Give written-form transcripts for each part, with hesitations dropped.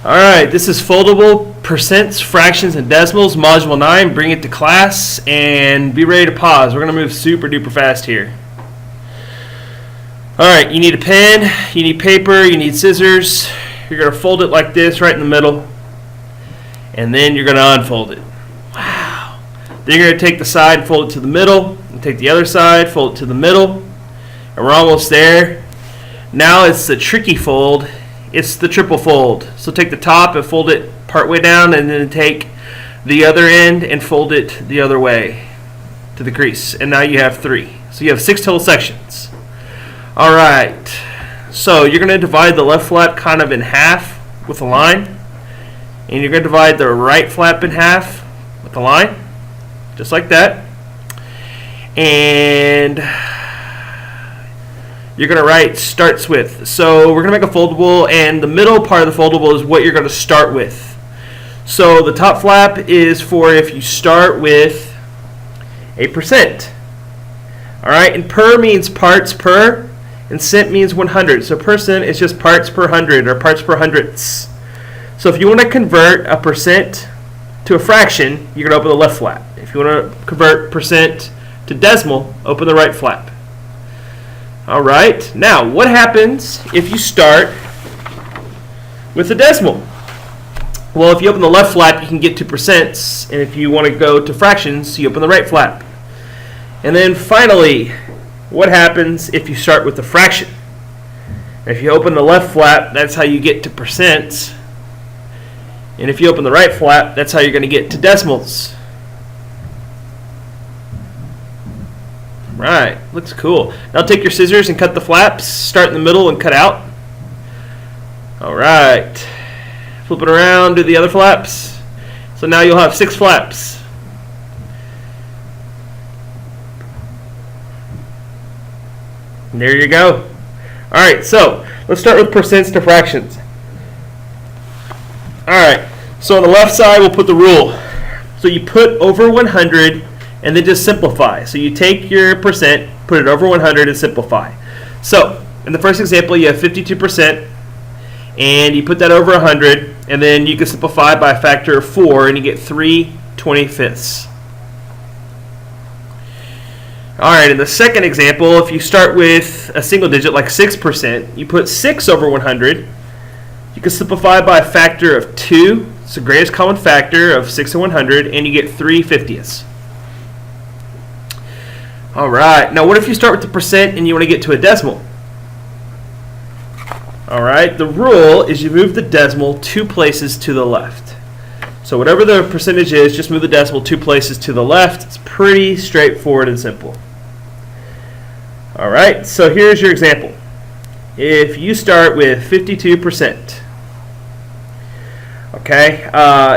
Alright, this is Foldable, Percents, Fractions, and Decimals, Module 9. Bring it to class and be ready to pause. We're going to move super duper fast here. Alright, you need a pen, you need paper, you need scissors. You're going to fold it like this right in the middle. And then you're going to unfold it. Wow. Then you're going to take the side and fold it to the middle. And take the other side, fold it to the middle. And we're almost there. Now it's the tricky fold. It's the triple fold. So take the top and fold it part way down, and then take the other end and fold it the other way to the crease. And now you have 3. So you have 6 total sections. Alright, so you're going to divide the left flap kind of in half with a line. And you're going to divide the right flap in half with a line. Just like that. And you're going to write starts with. So we're going to make a foldable, and the middle part of the foldable is what you're going to start with. So the top flap is for if you start with a percent. Alright, and per means parts per, and cent means 100. So percent is just parts per hundred, or parts per hundredths. So if you want to convert a percent to a fraction, you're going to open the left flap. If you want to convert percent to decimal, open the right flap. Alright, now what happens if you start with a decimal? Well, if you open the left flap, you can get to percents, and if you want to go to fractions, you open the right flap. And then finally, what happens if you start with a fraction? If you open the left flap, that's how you get to percents. And if you open the right flap, that's how you're going to get to decimals. Right, looks cool. Now take your scissors and cut the flaps. Start in the middle and cut out. Alright. Flip it around, do the other flaps. So now you'll have 6 flaps. And there you go. Alright, so let's start with percents to fractions. Alright, so on the left side we'll put the rule. So you put over 100 and then just simplify. So you take your percent, put it over 100, and simplify. So in the first example, you have 52%, and you put that over 100, and then you can simplify by a factor of 4, and you get 3/25. Alright, in the second example, if you start with a single digit like 6%, you put 6 over 100, you can simplify by a factor of 2. It's the greatest common factor of 6 and 100, and you get 3/50. Alright, now what if you start with the percent and you want to get to a decimal? Alright, the rule is you move the decimal 2 places to the left. So whatever the percentage is, just move the decimal 2 places to the left. It's pretty straightforward and simple. Alright, so here's your example. If you start with 52%, okay,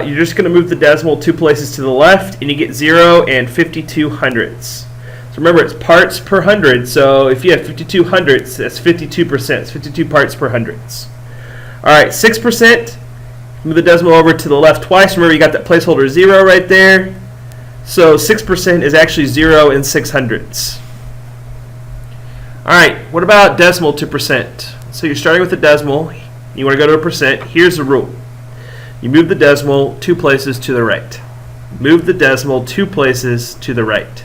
you're just going to move the decimal 2 places to the left, and you get 0 and 52 hundredths. So remember, it's parts per hundred, so if you have 52 hundredths, that's 52%. It's 52 parts per hundredths. Alright, 6%, move the decimal over to the left twice. Remember, you got that placeholder 0 right there. So 6% is actually 0 and 6 hundredths. Alright, what about decimal to percent? So you're starting with a decimal, you want to go to a percent. Here's the rule. You move the decimal 2 places to the right. Move the decimal 2 places to the right.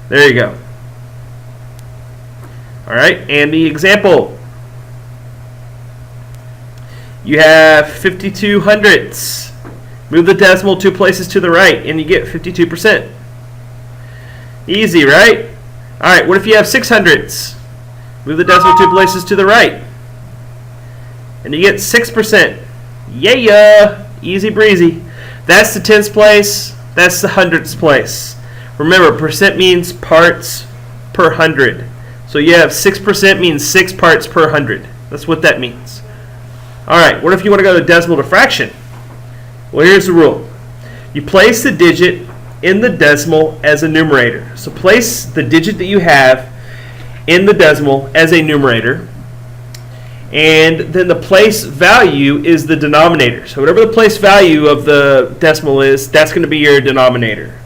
There you go. Alright, and the example. You have 52 hundredths. Move the decimal 2 places to the right, and you get 52%. Easy, right? Alright, what if you have 6 hundredths? Move the decimal 2 places to the right, and you get 6%. Yeah! Easy breezy. That's the tenths place. That's the hundredths place. Remember, percent means parts per hundred. So you have 6% means 6 parts per hundred. That's what that means. Alright, what if you want to go to decimal to fraction? Well, here's the rule. You place the digit in the decimal as a numerator. So place the digit that you have in the decimal as a numerator. And then the place value is the denominator. So whatever the place value of the decimal is, that's going to be your denominator.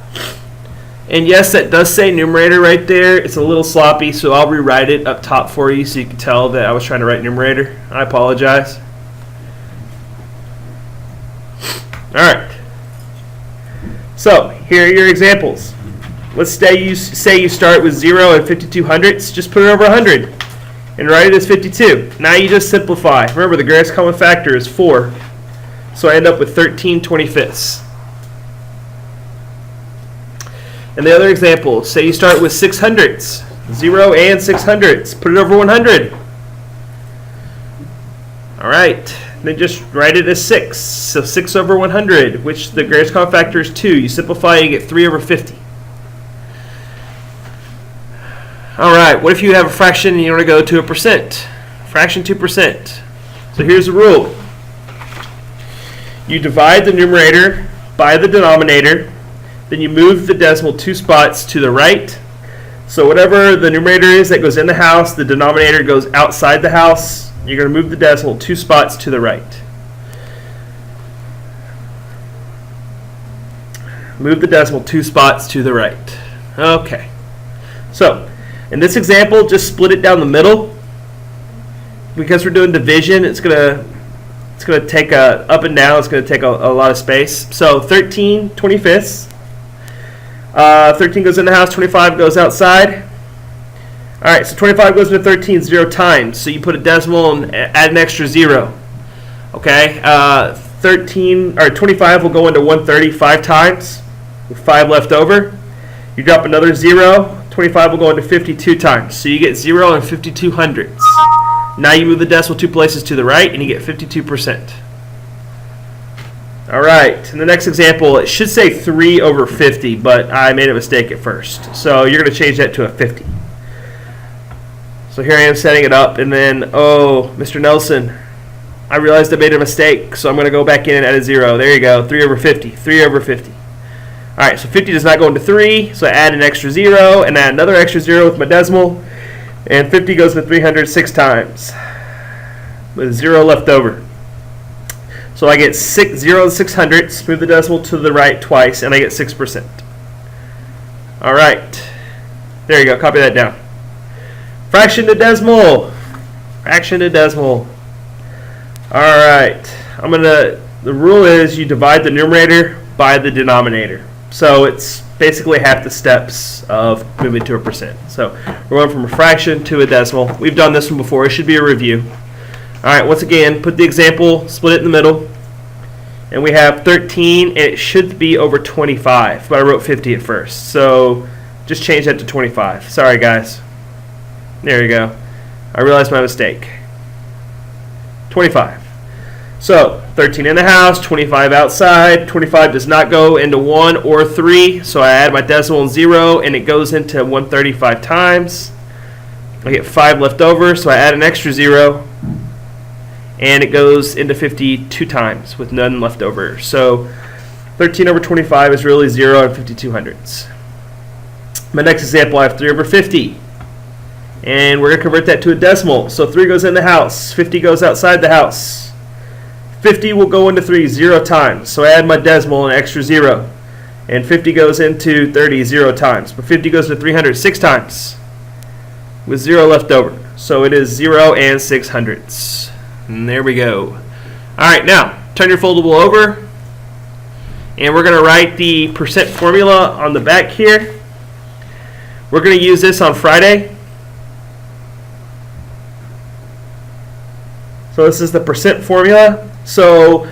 And yes, that does say numerator right there. It's a little sloppy, so I'll rewrite it up top for you so you can tell that I was trying to write numerator. I apologize. Alright. So, here are your examples. Let's say you start with 0 and 5200ths. Just put it over 100 and write it as 52. Now you just simplify. Remember, the greatest common factor is 4. So I end up with 13/25. And the other example, say you start with 600ths. 0 and 600ths. Put it over 100. Alright. Then just write it as 6. So 6 over 100, which the greatest common factor is 2. You simplify, you get 3 over 50. Alright, what if you have a fraction and you want to go to a percent? Fraction to percent. So here's the rule. You divide the numerator by the denominator, then you move the decimal 2 spots to the right. So whatever the numerator is that goes in the house, the denominator goes outside the house. You're going to move the decimal 2 spots to the right. Move the decimal 2 spots to the right. Okay. So, in this example, just split it down the middle. Because we're doing division, it's going to take up and down. It's going to take a lot of space. So 13/25. 13 goes in the house, 25 goes outside. All right, so 25 goes into 13 0 times. So you put a decimal and add an extra 0. Okay, 25 will go into 130 5 times with 5 left over. You drop another 0. 25 will go into 52 times. So you get 0 and 5200ths. Now you move the decimal 2 places to the right and you get 52%. Alright, in the next example, it should say 3 over 50, but I made a mistake at first. So you're going to change that to a 50. So here I am setting it up, and then, oh, Mr. Nelson, I realized I made a mistake, so I'm going to go back in and add a 0. There you go, 3 over 50, 3 over 50. Alright, so 50 does not go into 3, so I add an extra 0 and add another extra 0 with my decimal, and 50 goes into 300 6 times with 0 left over. So I get 0 and 600ths, move the decimal to the right twice, and I get 6%. Alright, there you go, copy that down. Fraction to decimal. Fraction to decimal. Alright, the rule is you divide the numerator by the denominator. So it's basically half the steps of moving to a percent. So we're going from a fraction to a decimal. We've done this one before. It should be a review. Alright, once again, put the example, split it in the middle. And we have 13, and it should be over 25. But I wrote 50 at first. So just change that to 25. Sorry, guys. There you go. I realized my mistake. 25. So 13 in the house, 25 outside. 25 does not go into 1 or 3, so I add my decimal and 0, and it goes into 135 times. I get 5 left over, so I add an extra 0, and it goes into 52 times with none left over. So 13 over 25 is really 0 and 5200ths. My next example, I have 3 over 50. And we're going to convert that to a decimal. So 3 goes in the house, 50 goes outside the house. 50 will go into 3 0 times. So I add my decimal and an extra 0. And 50 goes into 30 0 times. But 50 goes to 300 6 times with 0 left over. So it is 0 and 600ths. And there we go. Alright, now turn your foldable over. And we're going to write the percent formula on the back here. We're going to use this on Friday. So this is the percent formula. So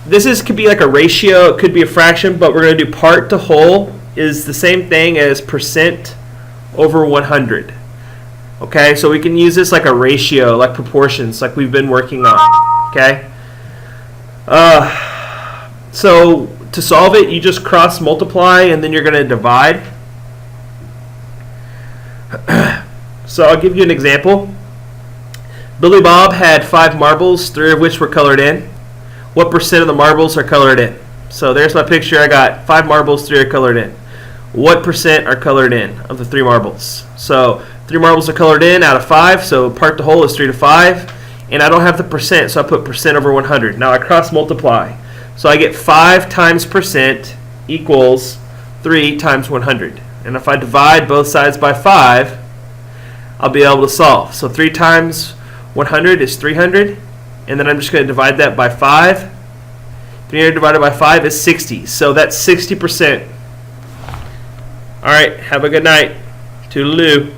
this could be like a ratio, it could be a fraction, but we're going to do part to whole is the same thing as percent over 100. Okay, so we can use this like a ratio, like proportions, like we've been working on. Okay. So to solve it, you just cross multiply and then you're going to divide. So I'll give you an example. Billy Bob had 5 marbles, 3 of which were colored in. What percent of the marbles are colored in? So there's my picture. I got 5 marbles, 3 are colored in. What percent are colored in of the 3 marbles? So 3 marbles are colored in out of 5, so part to whole is 3 to 5. And I don't have the percent, so I put percent over 100. Now I cross multiply. So I get 5 times percent equals 3 times 100. And if I divide both sides by 5, I'll be able to solve. So 3 times 100 is 300, and then I'm just going to divide that by 5, 300 divided by 5 is 60. So that's 60%. All right, have a good night. Toodaloo.